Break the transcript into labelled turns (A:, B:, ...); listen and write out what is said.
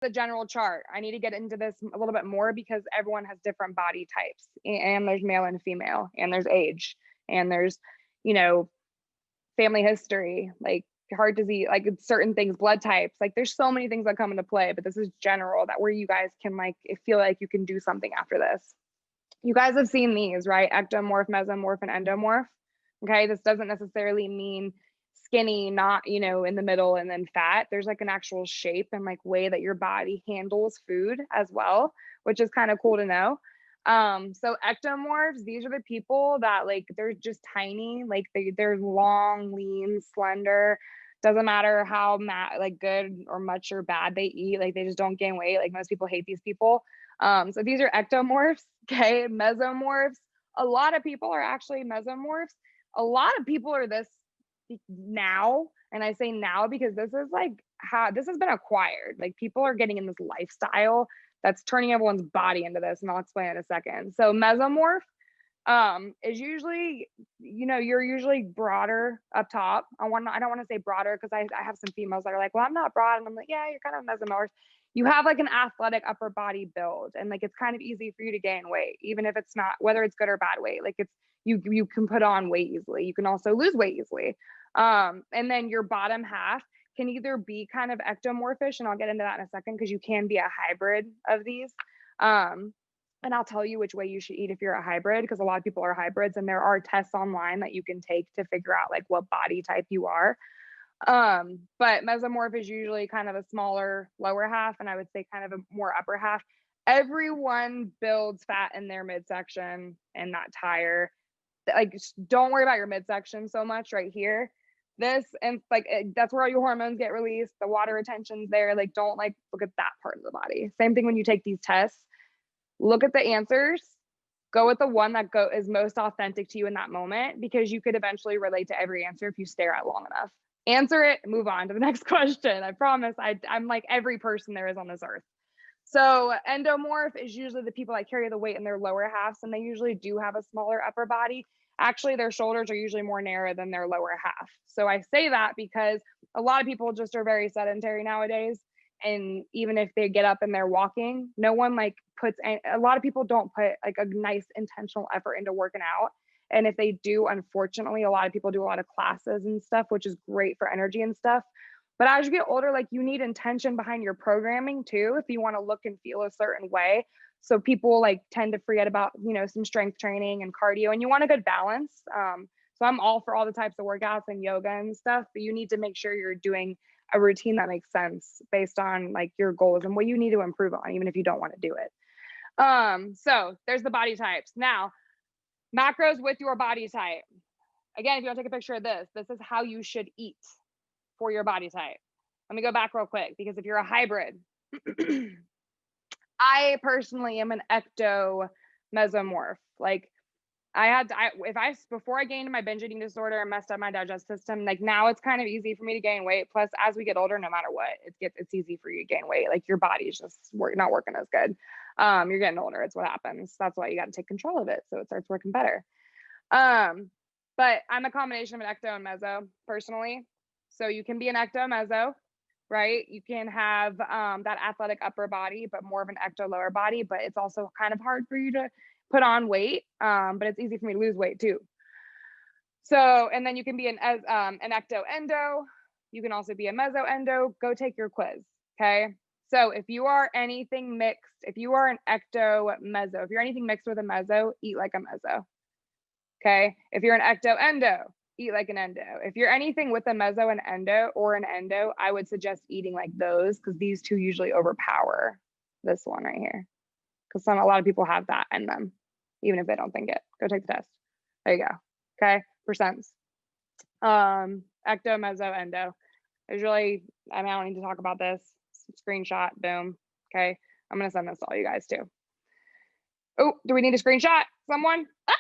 A: the general chart. I need to get into this a little bit more because everyone has different body types, and there's male and female, and there's age, and there's, you know, family history, like heart disease, like certain things, blood types, like there's so many things that come into play, but this is general, that where you guys can like feel like you can do something after this. You guys have seen these, right? Ectomorph, mesomorph, and endomorph. Okay, this doesn't necessarily mean skinny, not, you know, in the middle and then fat. There's like an actual shape and like way that your body handles food as well, which is kind of cool to know. So ectomorphs, these are the people that like they're just tiny, like they're long, lean, slender. Doesn't matter how like good or much or bad they eat, like they just don't gain weight. Like most people hate these people. So these are ectomorphs. Okay, mesomorphs. A lot of people are actually mesomorphs. A lot of people are this now, and I say now because this is like how this has been acquired. Like people are getting in this lifestyle that's turning everyone's body into this, and I'll explain in a second. So mesomorph is usually, you know, you're usually broader up top. I don't want to say broader because I have some females that are like, well, I'm not broad, and I'm like, yeah, you're kind of mesomorph. You have like an athletic upper body build, and like it's kind of easy for you to gain weight, even if it's not, whether it's good or bad weight. Like it's you can put on weight easily. You can also lose weight easily. And then your bottom half can either be kind of ectomorphish, and I'll get into that in a second because you can be a hybrid of these. And I'll tell you which way you should eat if you're a hybrid, because a lot of people are hybrids, and there are tests online that you can take to figure out like what body type you are. But mesomorph is usually kind of a smaller lower half, and I would say kind of a more upper half. Everyone builds fat in their midsection and that tire. Like, don't worry about your midsection so much right here. This, and like that's where all your hormones get released, the water retention's there. Like, don't like look at that part of the body. Same thing when you take these tests. Look at the answers, go with the one that is most authentic to you in that moment, because you could eventually relate to every answer if you stare at it long enough. Answer it, move on to the next question. I promise I'm like every person there is on this earth. So endomorph is usually the people that carry the weight in their lower halves, and they usually do have a smaller upper body. Actually, their shoulders are usually more narrow than their lower half. So I say that because a lot of people just are very sedentary nowadays. And even if they get up and they're walking, no one like a lot of people don't put like a nice intentional effort into working out. And if they do, unfortunately, a lot of people do a lot of classes and stuff, which is great for energy and stuff. But as you get older, like you need intention behind your programming too, if you want to look and feel a certain way. So people like tend to forget about, you know, some strength training and cardio, and you want a good balance. So I'm all for all the types of workouts and yoga and stuff, but you need to make sure you're doing a routine that makes sense based on like your goals and what you need to improve on, even if you don't want to do it. So there's the body types. Now, macros with your body type. Again, if you want to take a picture of this is how you should eat for your body type. Let me go back real quick, because if you're a hybrid, I personally am an ecto mesomorph. Like before I gained my binge eating disorder and messed up my digestive system, like now it's kind of easy for me to gain weight. Plus, as we get older, no matter what, it's easy for you to gain weight. Like your body's just not working as good. You're getting older. It's what happens. That's why you got to take control of it, so it starts working better. But I'm a combination of an ecto and meso personally. So you can be an ecto meso, right? You can have that athletic upper body, but more of an ecto lower body. But it's also kind of hard for you to put on weight, but it's easy for me to lose weight too. So, and then you can be an ecto endo. You can also be a meso endo. Go take your quiz, okay? So if you are anything mixed, if you are an ecto meso, if you're anything mixed with a meso, eat like a meso, okay? If you're an ecto endo, eat like an endo. If you're anything with a meso and endo, or an endo, I would suggest eating like those, because these two usually overpower this one right here, because a lot of people have that in them, even if they don't think it. Go take the test. There you go. Okay, percents. Ecto, meso, endo. There's really, I mean, I don't need to talk about this. Screenshot, boom. Okay, I'm gonna send this to all you guys too. Oh, do we need a screenshot? Someone? Ah!